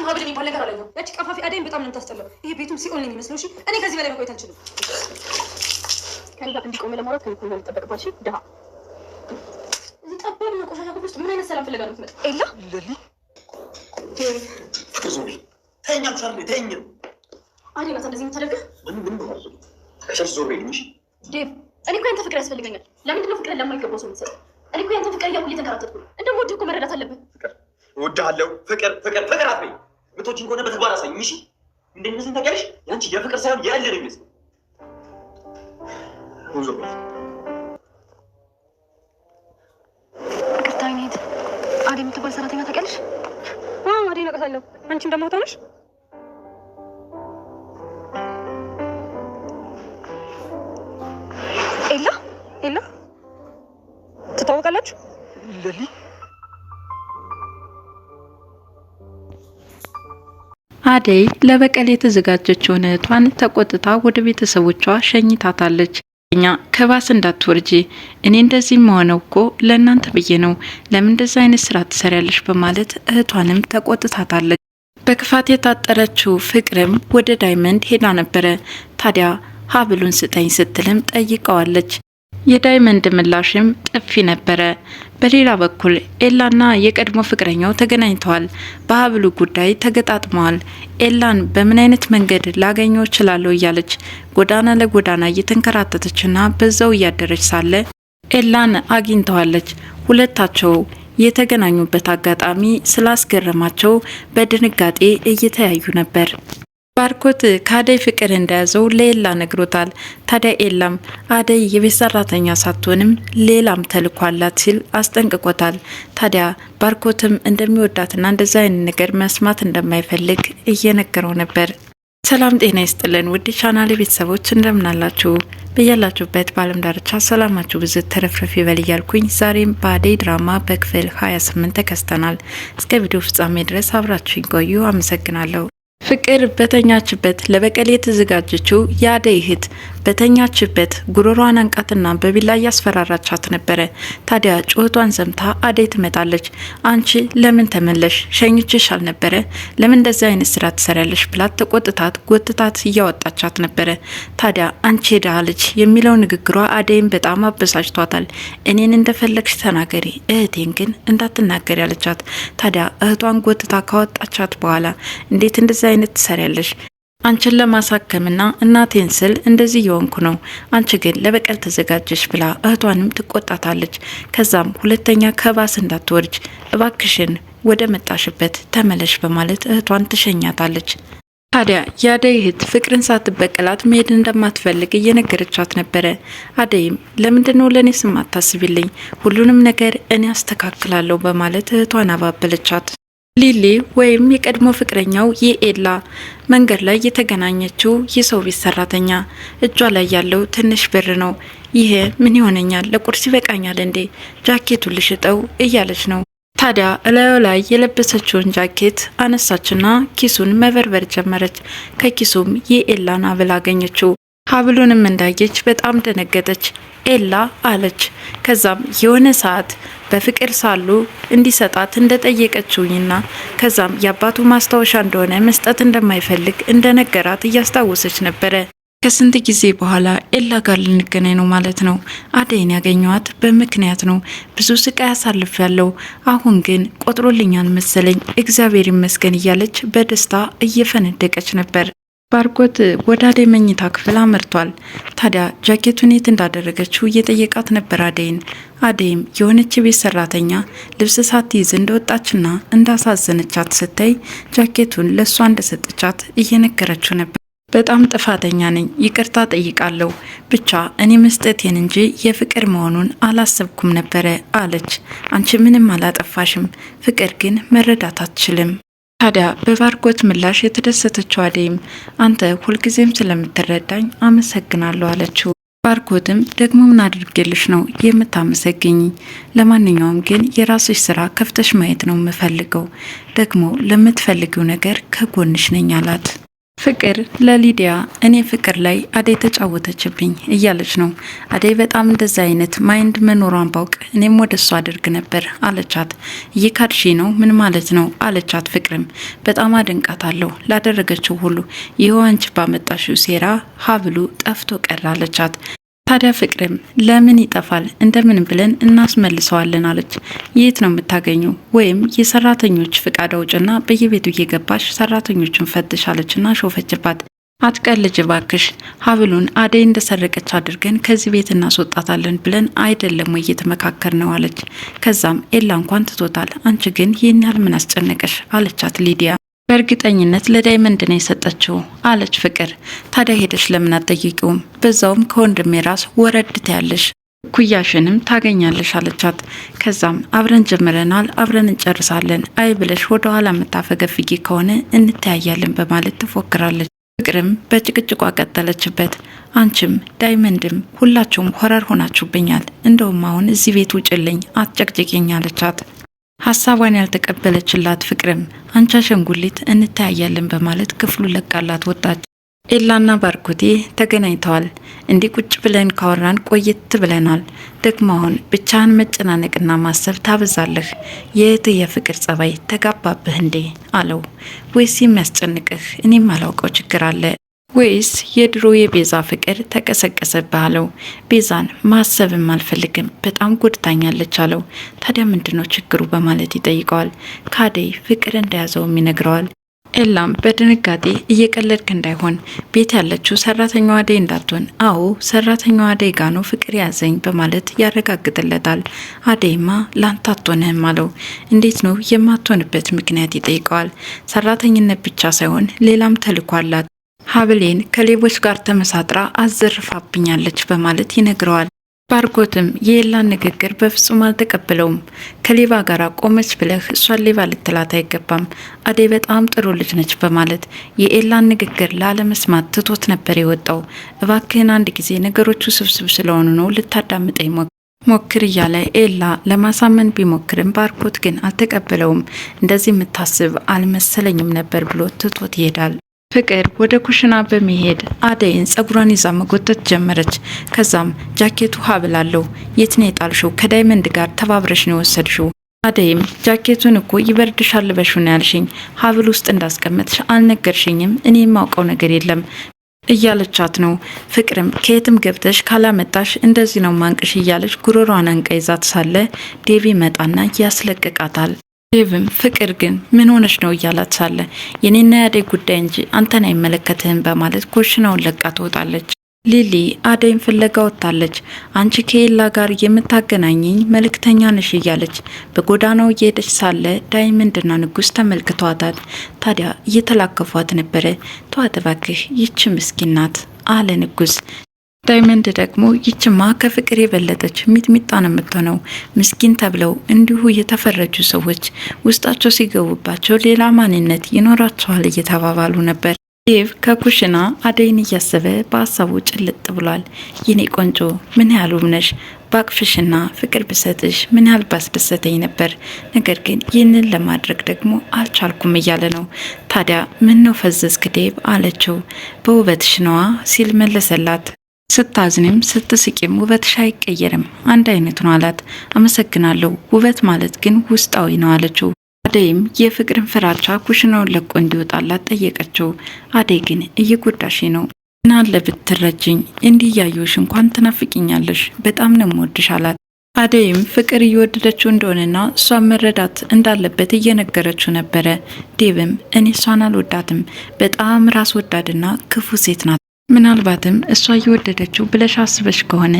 ሀብል የሚባል ነገር አላየሁም። ያቺ ቀፋፊ አደይን በጣም ነው የምታስጠላው። ይሄ ቤቱም ሲኦል ነው የሚመስለው። እሺ እኔ ከዚህ በላይ መቆየት አልችልም። ከኔ ጋር እንዲቆም ለማውራት ከኔ ነው የሚጠበቅባት። እሺ ድሃ እዚህ ጠባብ ነው ቆሻሻ ክፍል ውስጥ ምን አይነት ሰላም ፍለጋ ነው የምትመጣው? ኤላ ለሊ ዞሪ ተኛ ሰርኔ ተኛ አዴ ናት እንደዚህ የምታደርገው ምን ነው ማለት ነው? ከሸሽ ዞር በይልኝ። እሺ ዴቭ እኔ እኮ ያንተ ፍቅር ያስፈልገኛል። ለምንድን ነው ፍቅርን ለማይገባው ሰው የምትሰጠው? እኔ እኮ ያንተ ፍቅር እያልኩ እየተንከራተትኩ ነው። እንደምወድህ እኮ መረዳት አለብህ። ፍቅር እወድሃለሁ። ፍቅር አትበይ። ብትወጂኝ ከሆነ በተግባር አሳይኝ። እሺ እንደነዚህ ታውቂያለሽ። ያንቺ የፍቅር ሳይሆን የእልህ ነው የሚመስለው። ዞር በይ። ይቅርታ አይኔት አዴ የምትባል ሰራተኛ ታውቂያለሽ? አዴ ነቀሳለሁ። አንቺ እንደማታው ነሽ። ኤላ ትታወቃላችሁ? ለሊ አደይ ለበቀል የተዘጋጀችውን እህቷን ተቆጥታ ወደ ቤተሰቦቿ ሸኝታታለች። እኛ ከባስ እንዳትወርጂ፣ እኔ እንደዚህ መሆነው እኮ ለእናንተ ብዬ ነው፣ ለምን እንደዚህ አይነት ስራ ትሰሪያለሽ? በማለት እህቷንም ተቆጥታታለች። በክፋት የታጠረችው ፍቅርም ወደ ዳይመንድ ሄዳ ነበረ። ታዲያ ሀብሉን ስጠኝ ስትልም ጠይቀዋለች። የዳይመንድ ምላሽም ጥፊ ነበረ። በሌላ በኩል ኤላና የቀድሞ ፍቅረኛው ተገናኝተዋል። በሀብሉ ጉዳይ ተገጣጥመዋል። ኤላን በምን አይነት መንገድ ላገኘው እችላለሁ እያለች ጎዳና ለጎዳና እየተንከራተተችና በዛው እያደረች ሳለ ኤላን አግኝተዋለች። ሁለታቸው የተገናኙበት አጋጣሚ ስላስገረማቸው በድንጋጤ እየተያዩ ነበር። ባርኮት ከአደይ ፍቅር እንደያዘው ለኤላ ነግሮታል። ታዲያ ኤላም አደይ የቤት ሰራተኛ ሳትሆንም ሌላም ተልዕኮ አላት ሲል አስጠንቅቆታል። ታዲያ ባርኮትም እንደሚወዳትና እንደዛ አይነት ነገር መስማት እንደማይፈልግ እየነገረው ነበር። ሰላም ጤና ይስጥልን ውድ ቻናል ቤተሰቦች እንደምናላችሁ በያላችሁበት በዓለም ዳርቻ ሰላማችሁ ብዝት ተረፍረፍ ይበል እያልኩኝ ዛሬም በአደይ ድራማ በክፍል 28 ተከስተናል። እስከ ቪዲዮ ፍጻሜ ድረስ አብራችሁኝ ቆዩ። አመሰግናለሁ። ፍቅር በተኛችበት ለበቀል የተዘጋጀችው የአደይ እህት በተኛችበት ጉሮሯን አንቃትና በቢላ እያስፈራራቻት ነበረ። ታዲያ ጩኸቷን ሰምታ አደይ ትመጣለች። አንቺ ለምን ተመለሽ? ሸኝችሽ አልነበረ? ለምን እንደዚህ አይነት ስራ ትሰሪያለሽ? ብላት ተቆጥታት ጎትታት እያወጣቻት ነበረ። ታዲያ አንቺ ሄዳ ልጅ የሚለው ንግግሯ አደይን በጣም አበሳጭቷታል። እኔን እንደፈለግሽ ተናገሪ፣ እህቴን ግን እንዳትናገሪ ያለቻት። ታዲያ እህቷን ጎትታ ካወጣቻት በኋላ እንዴት እንደዚህ አይነት ትሰሪያለሽ? አንቺን ለማሳከምና እናቴን ስል እንደዚህ የሆንኩ ነው። አንቺ ግን ለበቀል ተዘጋጀሽ ብላ እህቷንም ትቆጣታለች። ከዛም ሁለተኛ ከባስ እንዳትወርጅ እባክሽን ወደ መጣሽበት ተመለሽ በማለት እህቷን ትሸኛታለች። ታዲያ የአደይ እህት ፍቅርን ሳትበቀላት መሄድ እንደማትፈልግ እየነገረቻት ነበረ። አደይም ለምንድነው ለእኔ ስም አታስቢልኝ? ሁሉንም ነገር እኔ አስተካክላለሁ በማለት እህቷን አባበለቻት። ሊሊ ወይም የቀድሞ ፍቅረኛው የኤላ መንገድ ላይ የተገናኘችው የሰው ቤት ሰራተኛ እጇ ላይ ያለው ትንሽ ብር ነው። ይሄ ምን ይሆነኛል? ለቁርስ ይበቃኛል እንዴ? ጃኬቱን ልሽጠው እያለች ነው። ታዲያ እላዩ ላይ የለበሰችውን ጃኬት አነሳችና ኪሱን መበርበር ጀመረች። ከኪሱም የኤላን ሀብል አገኘችው። ሀብሉንም እንዳየች በጣም ደነገጠች። ኤላ አለች። ከዛም የሆነ ሰዓት በፍቅር ሳሉ እንዲሰጣት እንደጠየቀችውኝና ከዛም የአባቱ ማስታወሻ እንደሆነ መስጠት እንደማይፈልግ እንደነገራት እያስታወሰች ነበረ። ከስንት ጊዜ በኋላ ኤላ ጋር ልንገናኝ ነው ማለት ነው። አደይን ያገኘዋት በምክንያት ነው። ብዙ ስቃይ አሳልፌያለሁ። አሁን ግን ቆጥሮልኛል መሰለኝ፣ እግዚአብሔር ይመስገን እያለች በደስታ እየፈነደቀች ነበር። ባርኮት ወደ አደይ መኝታ ክፍል አመርቷል። ታዲያ ጃኬቱን የት እንዳደረገችው እየጠየቃት ነበር አደይን። አደይም የሆነች ቤት ሰራተኛ ልብስ ሳትይዝ እንደወጣችና እንዳሳዘነቻት ስታይ ጃኬቱን ለሷ እንደሰጠቻት እየነገረችው ነበር። በጣም ጥፋተኛ ነኝ፣ ይቅርታ ጠይቃለሁ። ብቻ እኔ መስጠቴን እንጂ የፍቅር መሆኑን አላሰብኩም ነበረ አለች። አንቺ ምንም አላጠፋሽም፣ ፍቅር ግን መረዳት አትችልም። ታዲያ በባርኮት ምላሽ የተደሰተችው አደይም አንተ ሁልጊዜም ስለምትረዳኝ አመሰግናለሁ አለችው። ባርኮትም ደግሞ ምን አድርጌልሽ ነው የምታመሰግኝ? ለማንኛውም ግን የራስሽ ስራ ከፍተሽ ማየት ነው የምፈልገው። ደግሞ ለምትፈልጊው ነገር ከጎንሽ ነኝ አላት። ፍቅር ለሊዲያ እኔ ፍቅር ላይ አደይ ተጫወተችብኝ እያለች ነው። አደይ በጣም እንደዛ አይነት ማይንድ መኖሯን ባውቅ እኔም ወደ እሷ አድርግ ነበር አለቻት። ይካድሺ ነው ምን ማለት ነው አለቻት። ፍቅርም በጣም አደንቃታለሁ ላደረገችው ሁሉ፣ ይኸው አንቺ ባመጣሽው ሴራ ሀብሉ ጠፍቶ ቀረ አለቻት። ታዲያ ፍቅርም ለምን ይጠፋል እንደምን ብለን እናስመልሰዋለን አለች። የት ነው የምታገኙ? ወይም የሰራተኞች ፍቃድ አውጭና በየቤቱ እየገባሽ ሰራተኞችን ፈትሽ አለችና ሾፈችባት። አትቀልጅ ባክሽ፣ ሀብሉን አደይ እንደሰረቀች አድርገን ከዚህ ቤት እናስወጣታለን ብለን አይደለም ወይ እየተመካከር ነው አለች። ከዛም ኤላ እንኳን ትቶታል፣ አንቺ ግን ይህን ያህል ምን አስጨነቀሽ አለቻት ሊዲያ። በእርግጠኝነት ለዳይመንድ ነው የሰጠችው አለች ፍቅር። ታዲያ ሄደሽ ለምን አትጠይቂውም? በዛውም ከወንድሜ ራስ ወረድት ያለሽ ኩያሽንም ታገኛለሽ አለቻት። ከዛም አብረን ጀምረናል አብረን እንጨርሳለን፣ አይ ብለሽ ወደ ኋላ የምታፈገፍጊ ከሆነ እንተያያለን በማለት ትፎክራለች። ፍቅርም በጭቅጭቋ ቀጠለችበት። አንቺም ዳይመንድም ሁላችሁም ሆረር ሆናችሁብኛል፣ እንደውም አሁን እዚህ ቤት ውጭልኝ አትጨቅጭቂኝ አለቻት። ሀሳቧን ያልተቀበለችላት ፍቅርም አንቺ አሸንጉሊት እንተያያለን በማለት ክፍሉ ለቃላት ወጣች። ኤላና ባርኮቴ ተገናኝተዋል። እንዲህ ቁጭ ብለን ካወራን ቆየት ብለናል። ደግሞ አሁን ብቻህን መጨናነቅና ማሰብ ታበዛለህ። የእህት የፍቅር ጸባይ ተጋባብህ እንዴ አለው። ወይስ የሚያስጨንቅህ እኔም አላውቀው ችግር አለ ወይስ የድሮ የቤዛ ፍቅር ተቀሰቀሰብህ አለው። ቤዛን ማሰብም አልፈልግም በጣም ጎድታኛለች አለው። ታዲያ ምንድነው ችግሩ በማለት ይጠይቀዋል። ከአደይ ፍቅር እንደያዘውም ይነግረዋል። ኤላም በድንጋጤ እየቀለድክ እንዳይሆን ቤት ያለችው ሰራተኛዋ አደይ እንዳትሆን፣ አዎ ሰራተኛዋ አደይ ጋ ነው ፍቅር ያዘኝ በማለት ያረጋግጥለታል። አደይማ ላንተ አትሆንህም አለው። እንዴት ነው የማትሆንበት ምክንያት ይጠይቀዋል። ሰራተኝነት ብቻ ሳይሆን ሌላም ተልዕኮ አላት፣ ሀብሌን ከሌቦች ጋር ተመሳጥራ አዘርፋብኛለች በማለት ይነግረዋል። ባርኮትም የኤላን ንግግር በፍጹም አልተቀበለውም። ከሌባ ጋር ቆመች ብለህ እሷን ሌባ ልትላት አይገባም፣ አደይ በጣም ጥሩ ልጅ ነች በማለት የኤላን ንግግር ላለመስማት ትቶት ነበር የወጣው። እባክህን አንድ ጊዜ ነገሮቹ ስብስብ ስለሆኑ ነው ልታዳምጠኝ ሞክር እያለ ኤላ ለማሳመን ቢሞክርም ባርኮት ግን አልተቀበለውም። እንደዚህ የምታስብ አልመሰለኝም ነበር ብሎ ትቶት ይሄዳል። ፍቅር ወደ ኩሽና በመሄድ አደይን ጸጉሯን ይዛ መጎተት ጀመረች። ከዛም ጃኬቱ ሀብል አለው፣ የት ነው የጣልሽው? ከዳይመንድ ጋር ተባብረሽ ነው የወሰድሽው። አደይም ጃኬቱን እኮ ይበርድሻል ልበሽው ነው ያልሽኝ፣ ሀብል ውስጥ እንዳስቀመጥሽ አልነገርሽኝም፣ እኔ የማውቀው ነገር የለም እያለቻት ነው። ፍቅርም ከየትም ገብተሽ ካላመጣሽ እንደዚህ ነው ማንቅሽ እያለች ጉሮሯን አንቃ ይዛት ሳለ ዴቪ መጣና ያስለቅቃታል። ዴቭም ፍቅር ግን ምን ሆነች ነው እያላት ሳለ የኔና ያደይ ጉዳይ እንጂ አንተን አይመለከትህም በማለት ኩሽናውን ለቃ ትወጣለች። ሊሊ አደይን ፍለጋ ወጥታለች። አንቺ ከኤላ ጋር የምታገናኘኝ መልእክተኛ ነሽ እያለች በጎዳናው እየሄደች ሳለ ዳይመንድና ንጉስ ተመልክቷታል። ታዲያ እየተላከፏት ነበረ። ተዋት እባክህ ይች ምስኪን ናት አለ ንጉስ። ዳይመንድ ደግሞ ይችማ ከፍቅር የበለጠች ሚጥሚጣ ነው የምትሆነው፣ ምስኪን ተብለው እንዲሁ የተፈረጁ ሰዎች ውስጣቸው ሲገቡባቸው ሌላ ማንነት ይኖራቸዋል እየተባባሉ ነበር። ዴቭ ከኩሽና አደይን እያሰበ በሀሳቡ ጭልጥ ብሏል። የኔ ቆንጆ ምን ያህል ውብ ነሽ፣ ባቅፍሽና ፍቅር ብሰጥሽ ምን ያህል ባስደሰተኝ ነበር፣ ነገር ግን ይህንን ለማድረግ ደግሞ አልቻልኩም እያለ ነው። ታዲያ ምን ነው ፈዘዝክ ዴቭ አለችው። በውበትሽ ነዋ ሲል መለሰላት። ስታዝንም ስትስቂም ውበትሽ አይቀየርም፣ አንድ አይነት ነው አላት። አመሰግናለሁ፣ ውበት ማለት ግን ውስጣዊ ነው አለችው። አደይም የፍቅርን ፍራቻ ኩሽናውን ለቆ እንዲወጣላት ጠየቀችው። አደይ ግን እየጎዳሽ ነው፣ ምናለ ብትረጅኝ፣ እንዲህ እያየሁሽ እንኳን ትናፍቂኛለሽ፣ በጣም ነው የምወድሽ አላት። አደይም ፍቅር እየወደደችው እንደሆነና እሷን መረዳት እንዳለበት እየነገረችው ነበረ። ዴቭም እኔ እሷን አልወዳትም፣ በጣም ራስ ወዳድና ክፉ ሴት ናት፣ ምናልባትም እሷ እየወደደችው ብለሽ አስበሽ ከሆነ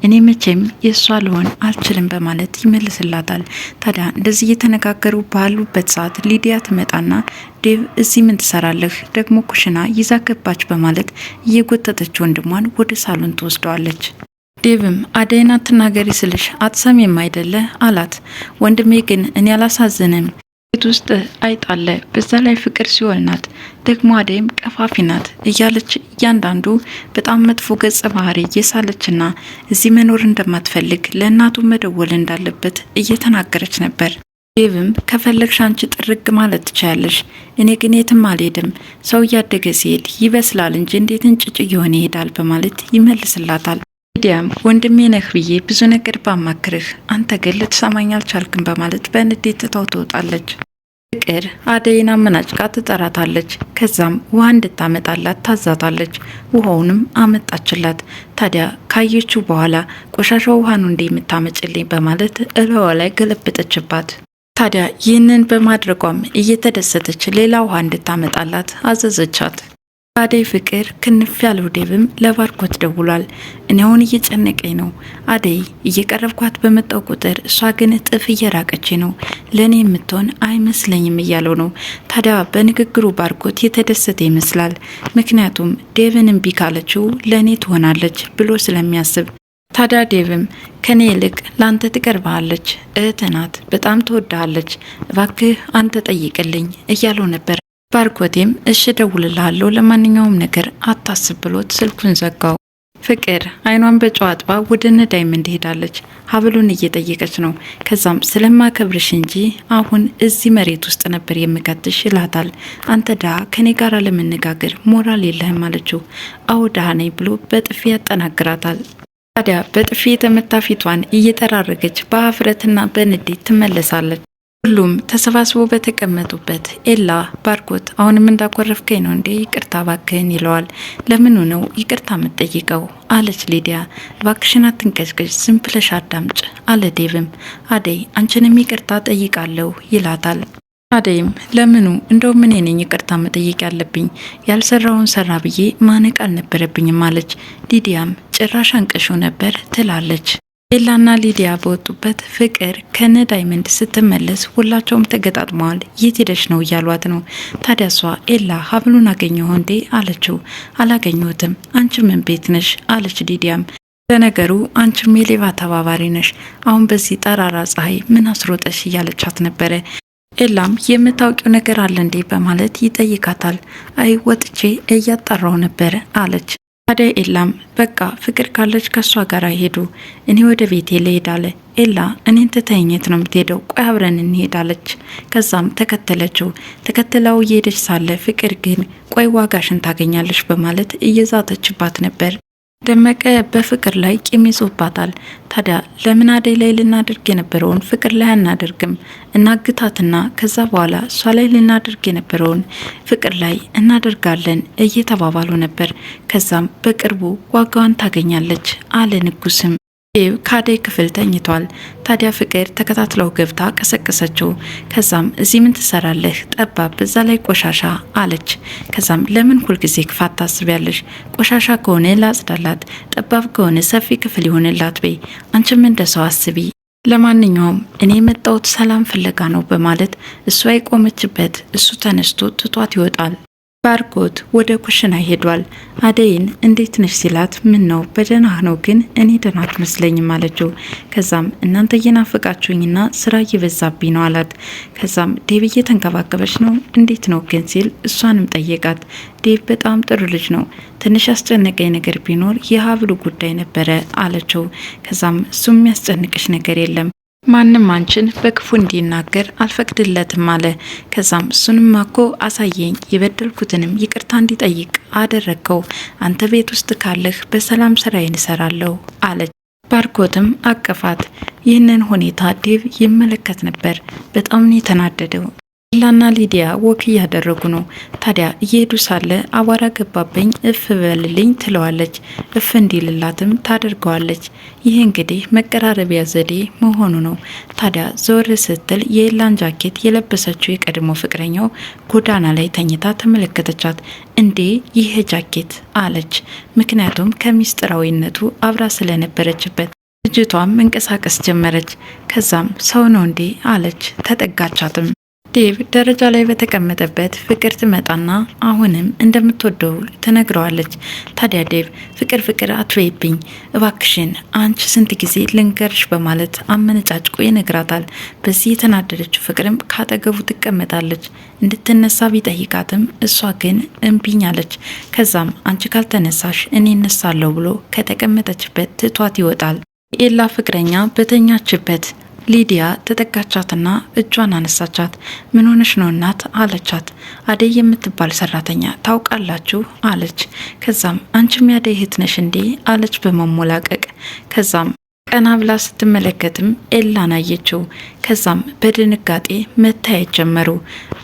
እኔ መቼም የእሷ ልሆን አልችልም በማለት ይመልስላታል። ታዲያ እንደዚህ እየተነጋገሩ ባሉበት ሰዓት ሊዲያ ትመጣና ዴቭ እዚህ ምን ትሰራለህ? ደግሞ ኩሽና ይዛ ገባች በማለት እየጎተተች ወንድሟን ወደ ሳሎን ትወስደዋለች። ዴቭም አደይን አትናገሪ ስልሽ አትሰሚም አይደለ አላት። ወንድሜ ግን እኔ አላሳዝንም፣ ቤት ውስጥ አይጣለ፣ በዛ ላይ ፍቅር ሲኦል ናት፣ ደግሞ አደይም ቀፋፊ ናት እያለች እያንዳንዱ በጣም መጥፎ ገጸ ባህሪ እየሳለችና እዚህ መኖር እንደማትፈልግ ለእናቱ መደወል እንዳለበት እየተናገረች ነበር። ዴቭም ከፈለግሽ አንቺ ጥርግ ማለት ትችያለሽ፣ እኔ ግን የትም አልሄድም፣ ሰው እያደገ ሲሄድ ይበስላል እንጂ እንዴት እንጭጭ እየሆነ ይሄዳል በማለት ይመልስላታል። ሊዲያም ወንድሜ ነህ ብዬ ብዙ ነገር ባማክርህ አንተ ግን ልትሰማኝ አልቻልክም በማለት በንዴት ትታው ትወጣለች። ፍቅር አደይን አመናጭቃ ትጠራታለች። ከዛም ውሃ እንድታመጣላት ታዛታለች። ውሃውንም አመጣችላት። ታዲያ ካየችው በኋላ ቆሻሻው ውሃ ነው እንደ የምታመጭልኝ በማለት እለዋ ላይ ገለበጠችባት። ታዲያ ይህንን በማድረጓም እየተደሰተች ሌላ ውሃ እንድታመጣላት አዘዘቻት። አደይ ፍቅር ክንፍ ያለው ዴቭም ለባርኮት ደውሏል። እኔ አሁን እየጨነቀኝ ነው፣ አደይ እየቀረብኳት በመጣው ቁጥር እሷ ግን እጥፍ እየራቀች ነው፣ ለእኔ የምትሆን አይመስለኝም እያለው ነው። ታዲያ በንግግሩ ባርኮት የተደሰተ ይመስላል። ምክንያቱም ዴቭን እምቢ ካለችው ለእኔ ትሆናለች ብሎ ስለሚያስብ፣ ታዲያ ዴቭም ከኔ ይልቅ ላንተ ትቀርባለች፣ እህት ናት፣ በጣም ትወድሃለች፣ እባክህ አንተ ጠይቅልኝ እያለው ነበር። ባርኮቴም እሺ ደውልልሃለሁ፣ ለማንኛውም ነገር አታስብ ብሎት ስልኩን ዘጋው። ፍቅር አይኗን በጨው አጥባ ወደ እነ ዳይመንድ ሄዳለች። ሀብሉን እየጠየቀች ነው። ከዛም ስለማከብርሽ እንጂ አሁን እዚህ መሬት ውስጥ ነበር የምከትሽ ይላታል። አንተ ድሃ ከኔ ጋር ለመነጋገር ሞራል የለህም አለችው። አዎ ድሃ ነኝ ብሎ በጥፊ ያጠናግራታል። ታዲያ በጥፊ የተመታ ፊቷን እየጠራረገች በሀፍረትና በንዴት ትመለሳለች። ሁሉም ተሰባስበው በተቀመጡበት ኤላ ባርኮት አሁንም እንዳኮረፍከኝ ነው እንዴ? ይቅርታ ባክህን ይለዋል። ለምኑ ነው ይቅርታ የምትጠይቀው አለች ሊዲያ። ባክሽን አትንቀጭቅጭ፣ ዝም ብለሽ አዳምጭ አለ ዴቭም። አደይ አንቺንም ይቅርታ ጠይቃለሁ ይላታል። አደይም ለምኑ እንደው ምን ነኝ ይቅርታ መጠየቅ ያለብኝ? ያልሰራውን ሰራ ብዬ ማነቅ አልነበረብኝም አለች። ሊዲያም ጭራሽ አንቀሾ ነበር ትላለች። ኤላና ሊዲያ በወጡበት ፍቅር ከነ ዳይመንድ ስትመለስ ሁላቸውም ተገጣጥመዋል። የት ሄደሽ ነው እያሏት ነው። ታዲያ እሷ ኤላ ሀብሉን አገኘሁ እንዴ አለችው። አላገኘሁትም፣ አንቺ ምን ቤት ነሽ አለች ሊዲያም። ለነገሩ አንቺም የሌባ ተባባሪ ነሽ፣ አሁን በዚህ ጠራራ ፀሐይ ምን አስሮጠሽ እያለቻት ነበረ። ኤላም የምታውቂው ነገር አለ እንዴ በማለት ይጠይቃታል። አይ ወጥቼ እያጣራው ነበረ አለች። ታዲያ ኤላም በቃ ፍቅር ካለች ከሷ ጋር ሄዱ፣ እኔ ወደ ቤቴ ልሄድ አለ። ኤላ እኔን ትተኸኝ ነው የምትሄደው? ቆይ አብረን እንሄዳለች። ከዛም ተከተለችው። ተከትላው እየሄደች ሳለ ፍቅር ግን ቆይ ዋጋሽን ታገኛለች በማለት እየዛተችባት ነበር። ደመቀ በፍቅር ላይ ቂም ይዞባታል። ታዲያ ለምን አደይ ላይ ልናደርግ የነበረውን ፍቅር ላይ አናደርግም? እናግታትና ከዛ በኋላ እሷ ላይ ልናደርግ የነበረውን ፍቅር ላይ እናደርጋለን እየተባባሉ ነበር። ከዛም በቅርቡ ዋጋዋን ታገኛለች አለ ንጉስም። ከአደይ ክፍል ተኝቷል። ታዲያ ፍቅር ተከታትለው ገብታ ቀሰቀሰችው። ከዛም እዚህ ምን ትሰራለህ? ጠባብ፣ በዛ ላይ ቆሻሻ አለች። ከዛም ለምን ሁልጊዜ ክፋት ታስቢያለሽ? ቆሻሻ ከሆነ ላጽዳላት፣ ጠባብ ከሆነ ሰፊ ክፍል ይሆንላት በይ፣ አንቺም እንደሰው አስቢ። ለማንኛውም እኔ የመጣሁት ሰላም ፍለጋ ነው በማለት እሷ የቆመችበት እሱ ተነስቶ ትቷት ይወጣል። ባርኮት ወደ ኩሽና ሄዷል። አደይን እንዴት ነሽ ሲላት ምን ነው በደህና ነው፣ ግን እኔ ደህና አትመስለኝም አለችው። ከዛም እናንተ እየናፈቃችሁኝና ስራ እየበዛብኝ ነው አላት። ከዛም ዴቭ እየተንከባከበች ነው እንዴት ነው ግን ሲል እሷንም ጠየቃት። ዴቭ በጣም ጥሩ ልጅ ነው፣ ትንሽ ያስጨነቀኝ ነገር ቢኖር የሀብሉ ጉዳይ ነበረ አለችው። ከዛም እሱ የሚያስጨንቅሽ ነገር የለም፣ ማንም አንቺን በክፉ እንዲናገር አልፈቅድለትም አለ። ከዛም እሱንማ እኮ አሳየኝ፣ የበደልኩትንም ይቅርታ እንዲጠይቅ አደረግከው፣ አንተ ቤት ውስጥ ካለህ በሰላም ስራዬን እሰራለሁ አለች። ባርኮትም አቀፋት። ይህንን ሁኔታ ዴቭ ይመለከት ነበር። በጣም ነው የተናደደው። ኤላና ሊዲያ ወክ እያደረጉ ነው። ታዲያ እየሄዱ ሳለ አቧራ ገባብኝ እፍ በልልኝ ትለዋለች። እፍ እንዲልላትም ታደርገዋለች። ይህ እንግዲህ መቀራረቢያ ዘዴ መሆኑ ነው። ታዲያ ዘወር ስትል የኤላን ጃኬት የለበሰችው የቀድሞ ፍቅረኛው ጎዳና ላይ ተኝታ ተመለከተቻት። እንዴ ይህ ጃኬት አለች። ምክንያቱም ከሚስጥራዊነቱ አብራ ስለነበረችበት። ልጅቷም መንቀሳቀስ ጀመረች። ከዛም ሰው ነው እንዴ አለች። ተጠጋቻትም። ዴቭ ደረጃ ላይ በተቀመጠበት ፍቅር ትመጣና አሁንም እንደምትወደው ትነግረዋለች። ታዲያ ዴቭ ፍቅር አትበይብኝ እባክሽን፣ አንቺ ስንት ጊዜ ልንገርሽ በማለት አመነጫጭቆ ይነግራታል። በዚህ የተናደደችው ፍቅርም ካጠገቡ ትቀመጣለች። እንድትነሳ ቢጠይቃትም እሷ ግን እምቢኝ አለች። ከዛም አንቺ ካልተነሳሽ እኔ እነሳለሁ ብሎ ከተቀመጠችበት ትቷት ይወጣል። የኤላ ፍቅረኛ በተኛችበት ሊዲያ ተጠጋቻትና እጇን አነሳቻት። ምን ሆነሽ ነው እናት አለቻት። አደይ የምትባል ሰራተኛ ታውቃላችሁ አለች። ከዛም አንቺም ያደይ እህት ነሽ እንዴ አለች በመሞላቀቅ። ከዛም ቀና ብላ ስትመለከትም ኤላን አየችው። ከዛም በድንጋጤ መታየት ጀመሩ።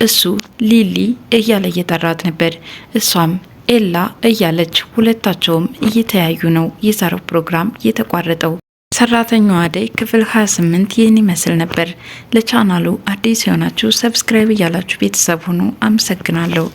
እሱ ሊሊ እያለ እየጠራት ነበር፣ እሷም ኤላ እያለች። ሁለታቸውም እየተያዩ ነው የዛሬው ፕሮግራም የተቋረጠው። ሰራተኛዋ አደይ ክፍል 28 ይህን ይመስል ነበር። ለቻናሉ አዲስ የሆናችሁ ሰብስክራይብ እያላችሁ ቤተሰብ ሁኑ። አመሰግናለሁ።